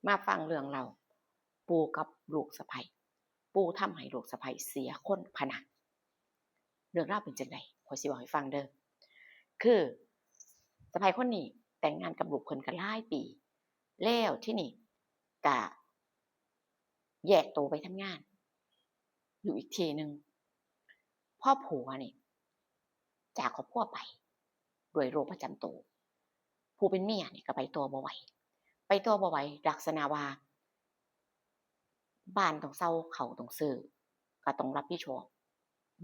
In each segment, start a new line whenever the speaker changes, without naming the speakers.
มาฟังเรื่องเราปู่กับลูกสะใภ้ปู่ทำให้ลูกสะใภ้เสียคนพะนะเรื่องราวเป็นจังไดข้อยสิเว้าให้ฟังเด้อคือสะใภ้คนนี้แต่งงานกับลูกเพิ่นก็หลายปีแล้วทีนี้ก็แยกตัวไปทำงานอยู่อีกที่หนึ่งพ่อผัวนี่จากครอบครัวไปด้วยโรคประจำตัวผู้เป็นเมียนี่ก็ไปตัวบ่ไหวไปตัวบ่ไหวลักษณะว่าบ้านต้องเซาข้าวต้องซื้อก็ต้องรับผิดชอบ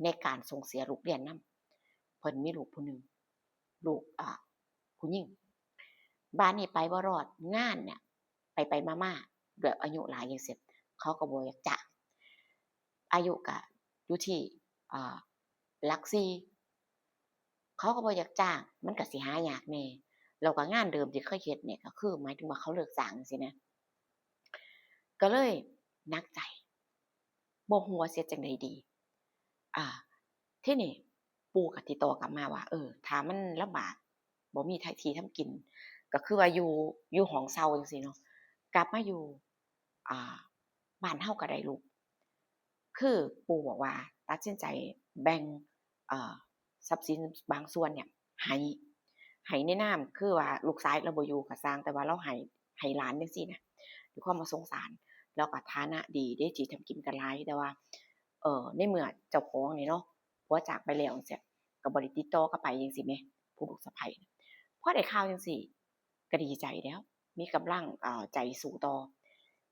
ในการส่งเสียลูกเรียนนำเพิ่นมีลูกผู้หนึ่งลูกผู้หญิงบ้านนี้ไปบ่รอดงานเนี่ยไปๆมาๆด้วยอายุหลายจั่งซี้เขาก็บ่อยากจ้างอายุก็อยู่ที่อ่าหลักสี่เขาก็บ่อยากจ้างมันก็สิหายากแหน่แล้วก็งานเดิมที่เคยเฮ็ดเนี่ยก็คือหมายถึงว่าเขาเลิกจ้างจังซี้นะก็เลยหนักใจบ่ฮู้ว่าสิเฮ็ดจั่งใดดีอ่าทีนี้ปู่ก็ติดต่อกลับมาว่าถ้ามันลำบากบ่มีที่ทำกินก็คือว่าอยู่ห้องเช่าจังซี้เนาะกลับมาอยู่อ่าบ้านเฮาก็ได้ลูก คือปู่บอกว่าตัดสินใจแบ่งเอ่อทรัพย์สินบางส่วนเนี่ยให้ในนามคือว่าลูกชายเราบ่อยู่ก็สร้างแต่ว่าเราให้หลานจังซี่น่ะด้วยความว่าสงสารแล้วก็ฐานะดีเดะสิทำกินก็หลายแต่ว่าในเมื่อเจ้าของนี่เนาะผัวจากไปแล้วจั่งซี้ก็บ่ได้ติดต่อกลับไปจังซี้แหมผู้ลูกสะใภ้น่ะพอได้ข่าวจังซี้ก็ดีใจแหล้วมีกำลังใจสู้ต่อ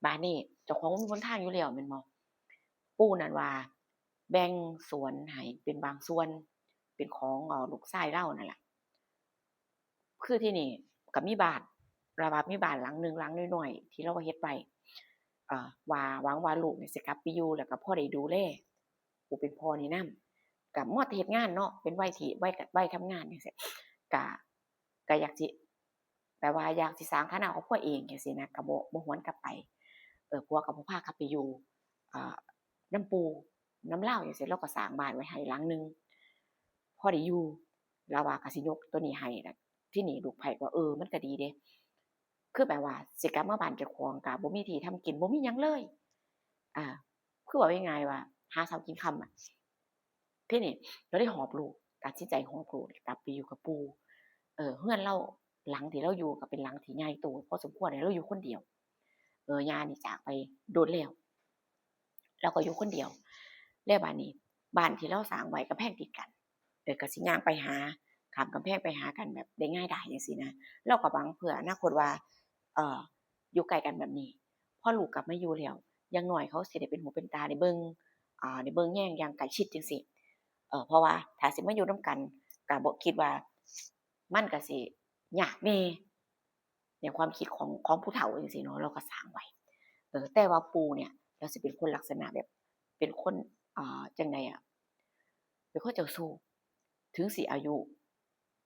บัดนี้เจ้าของบ่มีหนทางอยู่แล้วแม่นบ่ปู่นั่นว่าแบ่งสวนให้เป็นบางส่วนเป็นของลูกชายเรานั่นล่ะ คือที่นี่ก็มีบ้านเราว่ามีบ้านหลังหนึ่งหลังน้อยๆที่เราเฮ็ดไว้ว่าหวังว่าลูกนี่สิกลับไปอยู่แล้วก็พอได้ดูแลผู้เป็นพ่อนี่นำก็มัวแต่เฮ็ดงานเนาะเป็นวัยที่วัยทำงานจังซี้ก็ก็อยากสิแบบว่าอยากสิสร้างฐานะครอบครัวเองจังซี้นะก็บ่หวนกลับไปผัวก็บ่พากลับไปอยู่อ่านำปู่นำเลาจั่งซี้เลาก็สร้างบ้านไว้ให้หลังหนึ่งพอได้อยู่เราว่าก็สิยกตัวนี้ให้ล่ะ ที่นี่ลูกไผ่ว่ามันก็ดีเดะคือแบบว่าสิกลับมาบ้านเจ้าของก็บ่มีที่ทำกินบ่มีหยังเลยอ่าคือเว้าง่ายๆว่าหาเช้ากินค่ำอะทีนี้เราได้หอบลูกตัดสินใจหอบลูกกลับไปอยู่กับปู่เรือนเราหลังที่เราอยู่ก็เป็นหลังที่ใหญ่โตพอสมควรแล้วเราอยู่คนเดียวย่านี่จากไปโดนแล้วเราก็อยู่คนเดียวแล้วบัดนี้บ้านที่เราสร้างไว้กำแพงติดกันก็สิย่างไปหาข้ามกำแพงไปหากันแบบได้ง่ายดายจังซี้นะเราก็หวังเผื่ออนาคตว่าเอ่ออยู่ใกล้กันแบบนี้พอลูกกลับมาอยู่แล้วอย่างน้อยเขาสิได้เป็นหูเป็นตาได้เบิ่งได้เบิ่งแย่งอย่างใกล้ชิดจังซี้เพราะว่าถ้าสิมาอยู่นำกันก็บ่คิดว่ามันก็สิยากแหน่ในความคิดของผู้เฒ่าจังซี้เนาะเราก็สร้างไว้แต่ว่าปู่เนี่ยเราสิเป็นคนลักษณะแบบเป็นคนจั่งใดอะเป็นคนเจ้าชู้ถึงสิอายุ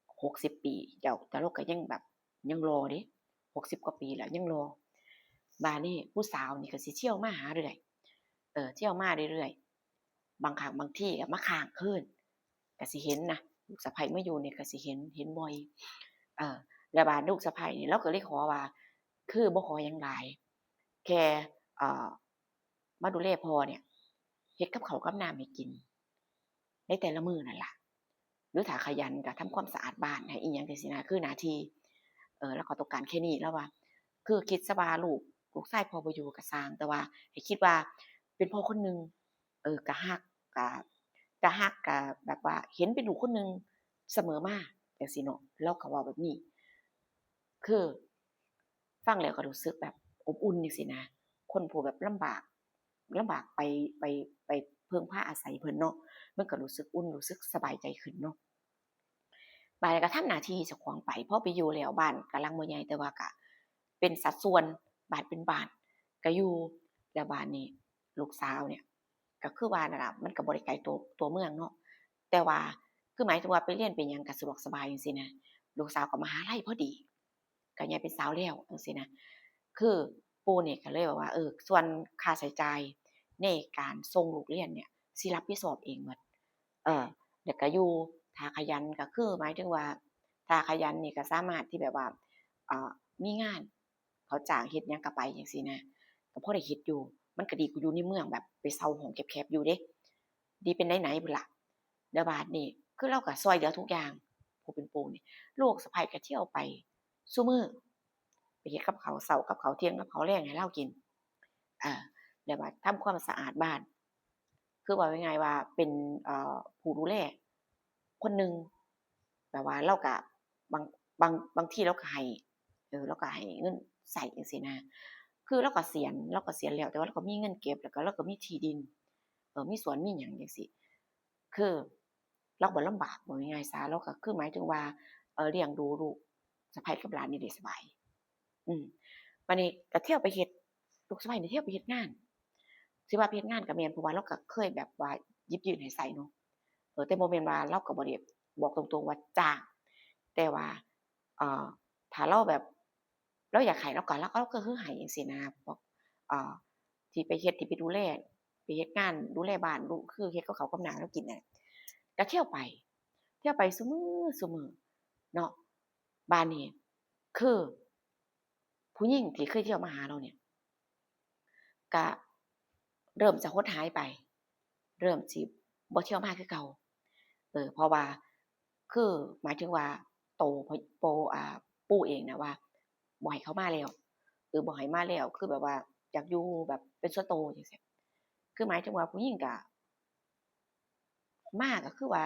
60ปีแต่เราก็ยังแบบยังรอเดะ60กว่าปีแล้วยังรอบัดนี้ผู้สาวนี่ก็สิเที่ยวมาหาเรื่อยเที่ยวมาเรื่อยๆบางครั้งบางทีก็มาค้างคืนก็สิเห็นนะลูกสะใภ้มาอยู่เนี่ยก็สิเห็นบ่อยเออแล้วบัดลูกสะใภ้นี่เราก็เลยขอว่าคือบ่ขอหยังหลายแค่อ่ามาดูแลพ่อเนี่ยเฮ็ดกับข้าวกับน้ำให้กินในแต่ละมื้อนั่นล่ะ หรือถ้าขยันก็ทำความสะอาดบ้านให้อิหยังจั่งซี้นะคือหน้าที่แล้วก็ต้องการแค่นี้แล้วว่าคือคิดเสียว่าลูกชายพ่อบ่อยู่ก็สร้างแต่ว่าให้คิดว่าเป็นพ่อคนหนึ่งก็รักก็รักก็แบบว่าเห็นเป็นลูกคนหนึ่งเสมอมาจั่งซี้เนาะเลาก็เว้าแบบนี้คือฟังแล้วก็รู้สึกแบบอบอุ่นจังซี้นะคนผู้แบบลำบากไปไปพึ่งพาอาศัยเพิ่นเนาะมันก็รู้สึกอุ่นรู้สึกสบายใจขึ้นเนาะ บาดนี้ก็ทำหน้าที่เจ้าของไปพอไปอยู่แล้วบ้านก็หลังบ่ใหญ่แต่ว่าก็เป็นสัดส่วนบ้านเป็นบ้านก็อยู่แล้วบ้านนี้ลูกสาวเนี่ยก็คือว่านั่นล่ะมันก็บ่ได้ไกลตัวเมืองเนาะแต่ว่าคือหมายถึงว่าไปเรียนไปหยังก็สะดวกสบายจังซี้นะลูกสาวก็มหาลัยพอดีก็ใหญ่เป็นสาวแล้วจังซี้นะคือปู่นี่ก็เลยแบบว่าส่วนค่าใช้จ่ายในการส่งลูกเรียนเนี่ยสิรับผิดชอบเองหมดเออ แล้วก็อยู่ถ้าขยันก็คือหมายถึงว่าถ้าขยันนี่ก็สามารถที่แบบว่าอ่ามีงาน เขาจ้างเฮ็ดหยังก็ไปจังซี่นะก็พอได้เฮ็ดอยู่มันก็ดีกว่าอยู่ในเมืองแบบไปเช่าห้องแคบๆอยู่เดะดีเป็นไหนๆพู้นล่ะแล้วบาดนี้คือเราก็ช่วยเหลือทุกอย่างผู้เป็นปู่นี่ลูกสะใภ้ก็เที่ยวไปซุมื้อไปเฮ็ดกับข้าวเช้ากับข้าวเที่ยงกับข้าวแลงให้เรากินอาแล้วบัดทำความสะอาดบ้านคือว่าง่ายๆว่าเป็นผู้ดูแลคนหนึ่งแบบว่าเราก็บางบางทีเราก็ให้เราก็ให้เงินใช้จังซี้นะคือเราเกษียณแล้วแต่ว่าเราก็มีเงินเก็บแล้วก็เราก็มีที่ดินมีสวนมีหยังจังซี้คือเราบ่ลำบากว่าง่ายๆซะเราก็คือหมายถึงว่าเลี้ยงดูลูกสะใภ้กับหลานนี่ได้สบายอืมบัดนี้ก็เที่ยวไปเฮ็ดลูกสะใภ้นี่เที่ยวไปเฮ็ดงานสิว่าไปเฮ็ดงานก็แม่นเพราะว่าเราก็เคยแบบว่าหยิบยื่นให้ใช้เนาะแต่บ่แม่นว่าเราก็บ่ได้บอกตรงๆว่าจ้างแต่ว่าเอ่อถ้าเราแบบเราอยากให้เราก็คือให้จังซี้นะพวกอ่าที่ไปเฮ็ดที่ไปดูแลไปเฮ็ดงานดูแลบ้านดูคือเฮ็ดกับข้าวกับน้ำให้เรากินนั่นแหละก็เที่ยวไปซุมื้อซุมื้อเนาะบ้านนี้คือผู้หญิงที่เคยเที่ยวมาหาเราเนี่ยก็เริ่มจะหดหายไปเริ่มสิบ่เที่ยวมาคือเก่าเพราะว่าคือหมายถึงว่าโตพโปปู่เองน่ะว่าบ่ให้เขามาแล้วบ่ให้มาแล้วคือแบบว่าอยากอยู่แบบเป็นส่วนตัวจังซี้คือหมายถึงว่าผู้หญิงก็มาก็คือว่า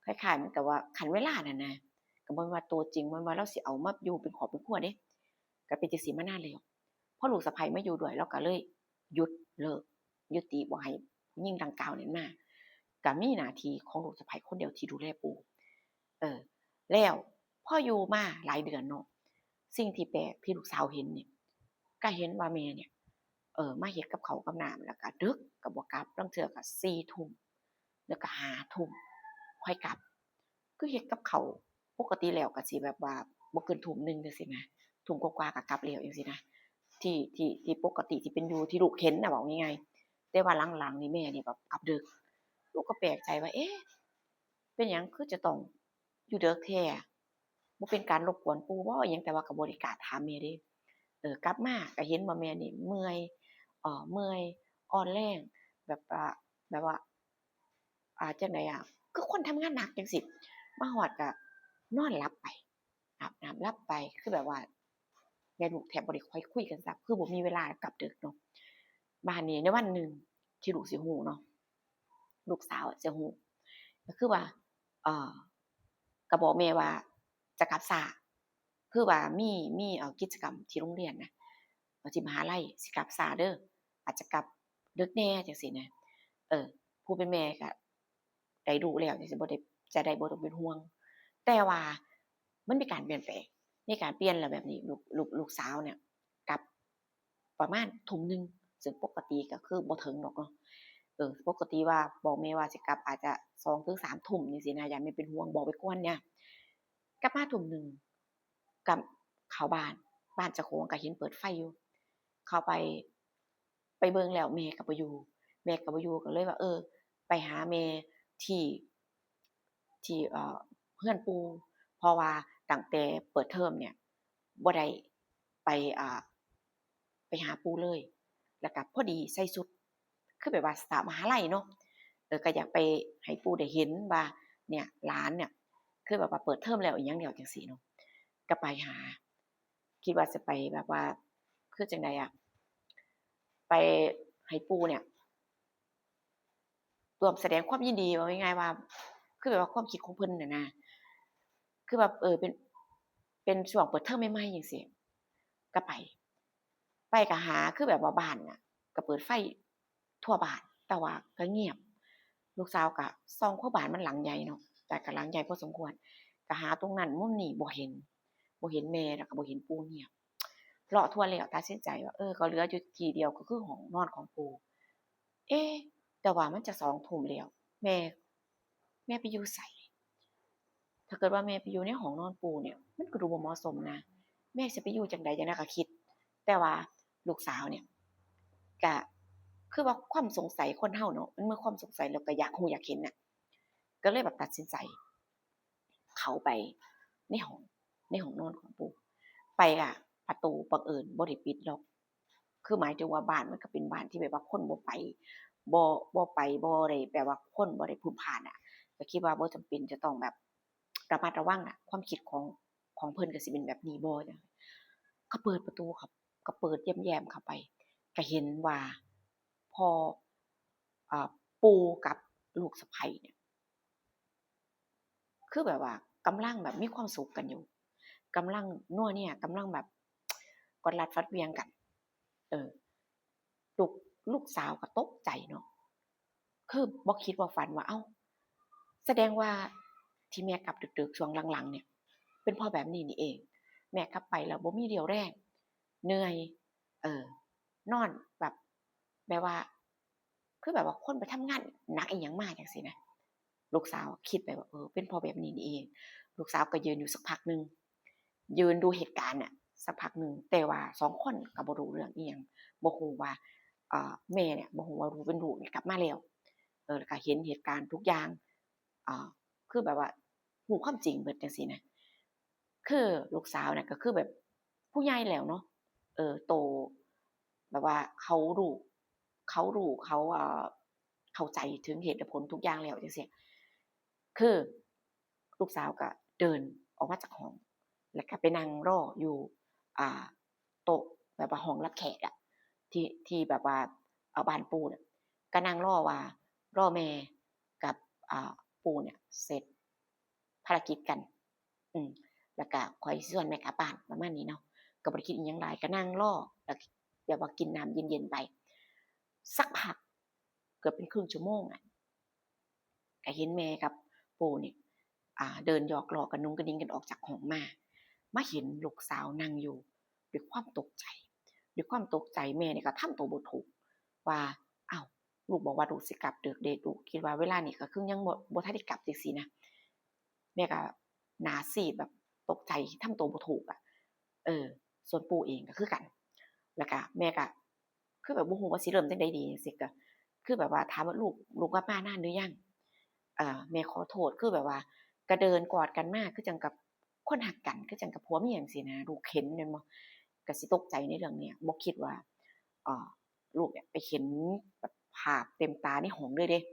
คล้ายๆเหมือนกับว่าคันเวลานั่นนะก็บ่แม่นว่าตัวจริงบ่แม่นว่าเราสิเอามาอยู่เป็นครอบเป็นครัวเดะก็เป็นจั่งซี้มานานแล้วพอลูกสะใภ้มาอยู่ด้วยเราก็เลยหยุดเลิกยุติบ่ให้ผู้หญิงดังกล่าวนั้นมาก็มีหน้าที่ของลูกสะใภ้คนเดียวที่ดูแลปู่เออแล้วพออยู่มาหลายเดือนเนาะสิ่งที่แปลกที่ลูกสาวเห็นเนี่ยก็เห็นว่าแม่เนี่ยมาเฮ็ดกับข้าวกับน้ำแล้วก็ดึกก็บ่กลับลางเทื่อก็4ทุ่มแล้วก็5ทุ่มค่อยกลับคือเฮ็ดกับข้าวปกติแล้วก็สิแบบว่าบ่เกินทุ่มหนึ่งจังซี้นะทุ่มกว่าๆก็กลับแล้วจังซี้นะที่ปกติที่เป็นอยู่ที่ลูกเห็นน่ะเว้าง่ายๆแต่ว่าหลังๆนี่แม่นี่แบบกลับดึกลูกก็แปลกใจว่าเอ๊ะเป็นหยังคือจะต้องอยู่ดึกแท้บ่เป็นการรบกวนปู่บ่อิหยังแต่ว่าก็บ่ได้กล้าถามแม่เดะกลับมาก็เห็นว่าแม่นี่เมื่อยอ่อนแรงแบบแบบว่าจั่งใดคือคนทำงานหนักจังซี้มาฮอดก็นอนหลับไปอาบน้ำหลับไปคือแบบว่าแม่ลูกแทบบ่ได้ค่อยคุยกันซ้ำคือบ่มีเวลากลับดึกเนาะบัดนี้ในวันหนึ่งที่ลูกสิรู้เนาะลูกสาวอะจะรู้ก็คือว่าเอ่อก็บอกแม่ว่าจะกลับช้าคือว่ามีกิจกรรมที่โรงเรียนน่ะที่มหาลัยสิกลับช้าเด้ออาจจะกลับดึกแหน่จังซี้นะผู้เป็นแม่ก็ได้รู้แล้วจังซี้บ่ได้จะได้บ่ต้องเป็นห่วงแต่ว่ามันมีการเปลี่ยนแปลงมีการเปลี่ยนแล้วแบบนี้ลูกสาวเนี่ยกลับประมาณทุ่มหนึ่งซึ่งปกติก็คือบ่ถึงดอกเนาะปกติว่าบอกแม่ว่าสิกลับอาจจะ2-3ทุ่มจังซี้นะย้านแม่เป็นห่วงบอกไว้ก่อนเนี่ยกลับมาทุ่มหนึ่งกลับเข้าบ้านเจ้าของก็เห็นเปิดไฟอยู่เข้าไปเบิ่งแล้วแม่ก็บ่อยู่ก็เลยว่าไปหาแม่ที่ที่เรือนปู่เพราะว่าตั้งแต่เปิดเทอมเนี่ยบ่ได้ไปไปหาปู่เลยแล้วก็พอดีใส่ชุดคือแบบว่าสาวมหาลัยเนาะก็อยากไปให้ปู่ได้เห็นว่าเนี่ยหลานเนี่ยคือแบบว่าเปิดเทอมแล้วอิหยังแล้วจังซี้เนาะก็ไปหาคิดว่าจะไปแบบว่าคือจั่งใดไปให้ปู่เนี่ย ร่วมแสดงความยินดีว่าง่ายๆว่าคือแบบว่าความคิดของเพิ่นน่ะนะคือแบบเป็นช่วงเปิดเทอมใหม่ๆจังซี้ก็ไปก็หาคือแบบว่าบ้านน่ะก็เปิดไฟทั่วบ้านแต่ว่าก็เงียบลูกสาวก็ส่องเพราะบ้านมันหลังใหญ่เนาะแต่ก็หลังใหญ่พอสมควรก็หาตรงนั้นมุมนี้บ่เห็นแม่แล้วก็บ่เห็นปู่เงียบเลาะทั่วแล้วตัดสินใจว่าก็เหลืออยู่ที่เดียวก็คือห้องนอนของปู่เอ๊แต่ว่ามันจะ2ทุ่มแล้วแม่แม่ไปอยู่ไส ถ้าเกิดว่าแม่ไปอยู่ในห้องนอนปู่เนี่ยมันก็ดูบ่เหมาะสมนะแม่สิไปอยู่จั่งใดจั่งใดก็คิดแต่ว่าลูกสาวเนี่ยก็คือว่าความสงสัยคนเราเนาะมันมีความสงสัยแล้วก็อยากรู้อยากเห็นน่ะก็เลยแบบตัดสินใจเข้าไปในห้องในห้องนอนของปู่ไป ประตูบังเอิญบ่ได้ปิดล็อกคือหมายถึงว่าบ้านมันก็เป็นบ้านที่แบบว่าคนบ่ไปบ่ไปบ่ได้แบบว่าคนบ่ได้พลุกพล่านอะก็คิดว่าบ่จำเป็นจะต้องแบบระมัดระวังอะความคิดของเพิ่นก็สิเป็นแบบนี้บ่จังก็เปิดประตูครับก็เปิดแย้มๆเข้าไปก็เห็นว่าพ่ออ่าปู่กับลูกสะใภ้เนี่ย คือแบบว่ากำลังแบบมีความสุขกันอยู่กำลังนัวเนี่ยกำลังแบบกอดรัดฟัดเวียงกันเออลูกลูกสาวก็ตกใจเนาะคือบ่คิดว่าฝันว่าเอ้าแสดงว่าที่แม่กลับดึกๆช่วงหลังๆเนี่ยเป็นเพราะแบบนี้นี่เองแม่กลับไปแล้วบ่มีเรี่ยวแรงเหนื่อยเออนอนแบบแบบว่าคือแบบว่าคนไปทำงานหนักอีหยังมาจังซี้นะลูกสาวคิดไปว่าเป็นเพราะแบบนี้นี่เอง ลูกสาวก็ยืนอยู่สักพักหนึ่งยืนดูเหตุการณ์น่ะสักพักหนึ่งแต่ว่าสองคนก็บ่รู้เรื่องอีหยังบ่ฮู้ว่าแม่เนี่ยบ่ฮู้ว่าลูกเป็นลูกเนี่ยกลับมาแล้วแล้วก็เห็นเหตุการณ์ทุกอย่างอ่าคือแบบว่ารู้ความจริงเบิดจังซี้นะคือลูกสาวเนี่ยก็คือแบบผู้ใหญ่แล้วเนาะโตแบบว่าเขารู้เข้าใจถึงเหตุและผลทุกอย่างแล้วจังซี้คือลูกสาวก็เดินออกมาจากห้องแล้วก็ไปนั่งรออยู่อ่าโต๊ะแบบว่าห้องรับแขกอะที่แบบว่าบ้านปู่น่ะก็นั่งรอว่ารอแม่กับอ่าปู่เนี่ยเสร็จภารกิจกันอืมแล้วก็ค่อยสิชวนแม่กลับบ้านประมาณนี้เนาะก็บ่ได้คิดอิหยังหลายก็นั่งรอแล้วแบบว่ากินน้ำเย็นๆไปสักพักเกือบเป็นครึ่งชั่วโมงอะก็เห็นแม่กับปู่นี่เดินหยอกล้อกันนุ้งกระดิงกันออกจากห้องมาเห็นลูกสาวนั่งอยู่ด้วยความตกใจด้วยความตกใจแม่นี่ก็ทำตัวบ่ถูกว่าอ้าวลูกบอกว่าลูกสิกลับดึกเดะลูกคิดว่าเวลานี้ก็คือยังบ่ทันได้กลับจังซี้นะแม่ก็หน้าซีดแบบตกใจทำตัวบ่ถูกอะเออส่วนปู่เองก็คือกันแล้วก็แม่ก็คือแบบบ่ฮู้ว่าสิเริ่มจั่งใดดีจังซี้ก็คือแบบว่าถามว่าลูกกลับมานานหรือยัง แม่ขอโทษคือแบบว่าก็เดินกอดกันมาคือจังกับคนหักกันคือจั่งกับผัวเมียจังซี้นะลูกเห็นแม่นบ่ก็สิตกใจในเรื่องเนี้ยบ่คิดว่าเอ่อลูกเนี่ยไปเห็นแบบภาพเต็มตาในห้องเลยเดะ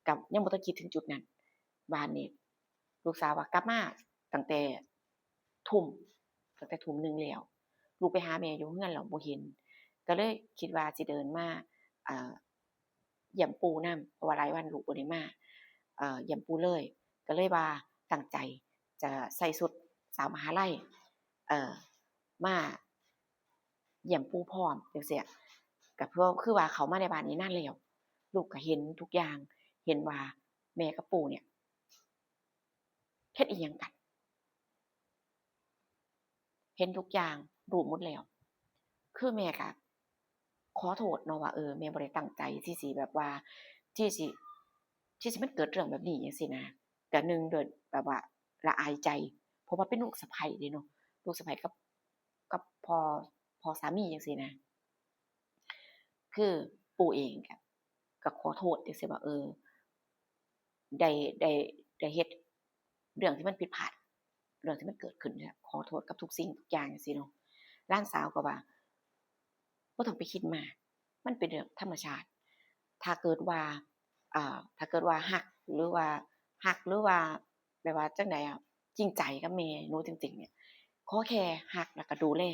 กับยังบ่ทันคิดถึงจุดนั้นบัดนี้ลูกสาวว่ากลับมาตั้งแต่ทุ่มตั้งแต่ทุ่มหนึ่งแล้วลูกไปหาแม่อยู่เรือนแล้วบ่เห็นก็เลยคิดว่าสิเดินมาอ่าเยี่ยมปู่นำเพราะว่าหลายวันลูกบ่ได้มา เยี่ยมปู่เลยก็เลยว่าตั้งใจจะใส่ชุดสาวมหาลัยเอ่อมาเยี่ยมปู่พร้อมจังซี้ก็เพื่อคือว่าเขามาในบ้านนี้นานแล้วลูกก็เห็นทุกอย่างเห็นว่าแม่กับปู่เนี่ยเฮ็ดอิหยังกันเห็นทุกอย่างรู้หมดแล้วคือแม่ก็ขอโทษเนาะว่าแม่บ่ได้ตั้งใจที่สิแบบว่าที่สิที่สิมันเกิดเรื่องแบบนี้จังซี้นะก็หนึ่งด้วยแบบว่าละอายใจเพราะว่าเป็นลูกสะใภ้เดะเนาะลูกสะใภ้กับพ่อสามีจังซี้นะคือปู่เองก็ขอโทษจังซี้ว่าได้ได้ได้เฮ็ดเรื่องที่มันผิดพลาดเรื่องที่มันเกิดขึ้นเนี่ยขอโทษกับทุกสิ่งทุกอย่างจังซี้เนาะหลานสาวก็ว่าบ่ต้องไปคิดมากมันเป็นเรื่องธรรมชาติถ้าเกิดว่าถ้าเกิดว่ารักหรือว่าแบบว่าจั่งใดอะจริงใจกับแม่หนูจริงๆเนี่ยขอแค่รักแล้วก็ดูแล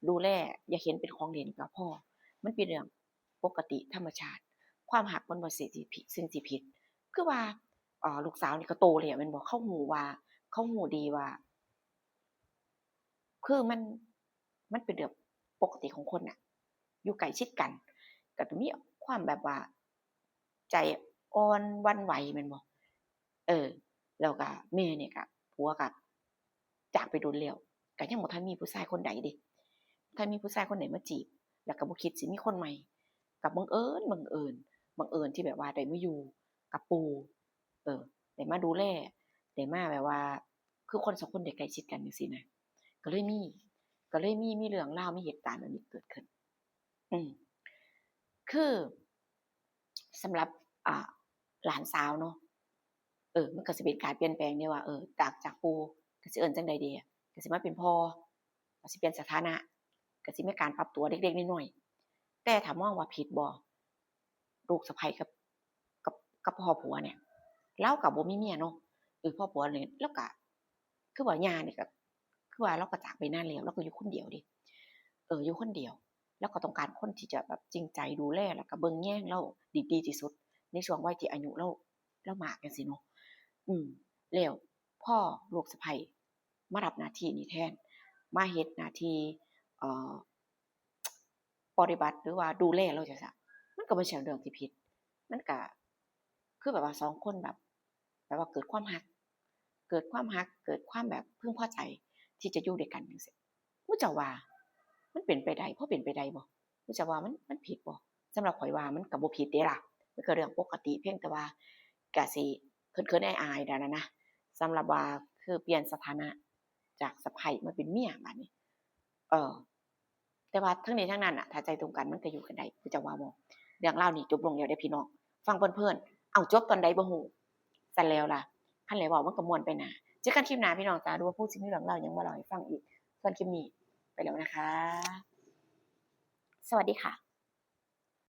ดูแลอย่าเห็นเป็นของเล่นก็พอมันเป็นเรื่องปกติธรรมชาติความรักมันบ่สิที่ผิดสิ่งที่ผิดคือว่าลูกสาวนี่ก็โตแล้วแม่นบ่เขารู้ดีว่าคือมันเป็นเรื่องปกติของคนน่ะอยู่ใกล้ชิดกันก็ต้องมีความแบบว่าใจอ่อนหวั่นไหวแม่นบ่เออแล้วก็แม่นี่ก็ผัวก็จากไปโดนแล้วก็ยังบ่ทันมีผู้ชายคนใดเดะบ่ทันมีผู้ชายคนไหนมาจีบแล้วก็บ่คิดสิมีคนใหม่ก็บังเอิญที่แบบว่าได้มาอยู่กับปู่ได้มาดูแลได้มาแบบว่าคือคนสองคนได้ใกล้ชิดกันจังซี้นะก็เลยมีก็เลยมีเรื่องราวมีเหตุการณ์แบบนี้เกิดขึ้นอืมคือสำหรับอ่าหลานสาวเนาะมันก็สิเป็นการเปลี่ยนแปลงได้ว่าจากปู่ก็สิเอิ้นจั่งใดดีอะก็สิมาเป็นพ่อ ว่าสิเปลี่ยนสถานะก็สิมีการปรับตัวเล็กๆน้อยๆแต่ถ้ามองว่าผิดบ่ลูกสะใภ้กับกับพ่อผัวเนี่ยเลาก็บ่มีเมียเนาะพ่อผัวนี่เลาก็คือว่าย่านี่ก็คือว่าเลาก็จากไปนานแล้วเลาก็อยู่คนเดียวเดะอยู่คนเดียวเลาก็ต้องการคนที่จะแบบจริงใจดูแลแล้วก็เบิ่งแยงเลาดีๆที่สุดในช่วงวัยที่อายุเลามากจังซี้เนาะอืมแล้วพอลูกสะใภ้มารับหน้าที่นี้แทนมาเฮ็ดหน้าที่เอ่อ ปฏิบัติหรือว่าดูแลเราจั่งซี้มันก็บ่ใช่เรื่องที่ผิดมันก็คือแบบว่า2คนแบบว่าเกิดความรักเกิดความรักเกิดความแบบพึงพอใจที่จะอยู่ด้วยกันจังซี้รู้เจ้าว่ามันเป็นไปได้พอเป็นไปได้บ่รู้เจ้าว่ามันผิดบ่สำหรับข้อยว่ามันก็บ่ผิดเดะล่ะมันก็เรื่องปกติเพียงแต่ว่าก็สิเขินๆอายๆนั่นน่ะนะสำหรับว่าคือเปลี่ยนสถานะจากสะใภ้มาเป็นเมียบัดนี้เออ แต่ว่าทั้งนี้ทั้งนั้นน่ะถ้าใจตรงกันมันก็อยู่กันได้คือจะว่าบ่เรื่องราวนี้จบลงแล้วเด้อพี่น้องฟังเพลินๆอ้าวจบตอนใดบ่รู้ซั้นแล้วล่ะคันได้เว้ามันก็ม่วนไปหน้าเจอกันคลิปหน้าพี่น้องจ๋าดูว่าพูดสิมีเรื่องราวหยังมาเล่าให้ฟังอีกส่วนคลิปนี้ไปแล้วนะคะสวัสดีค่ะ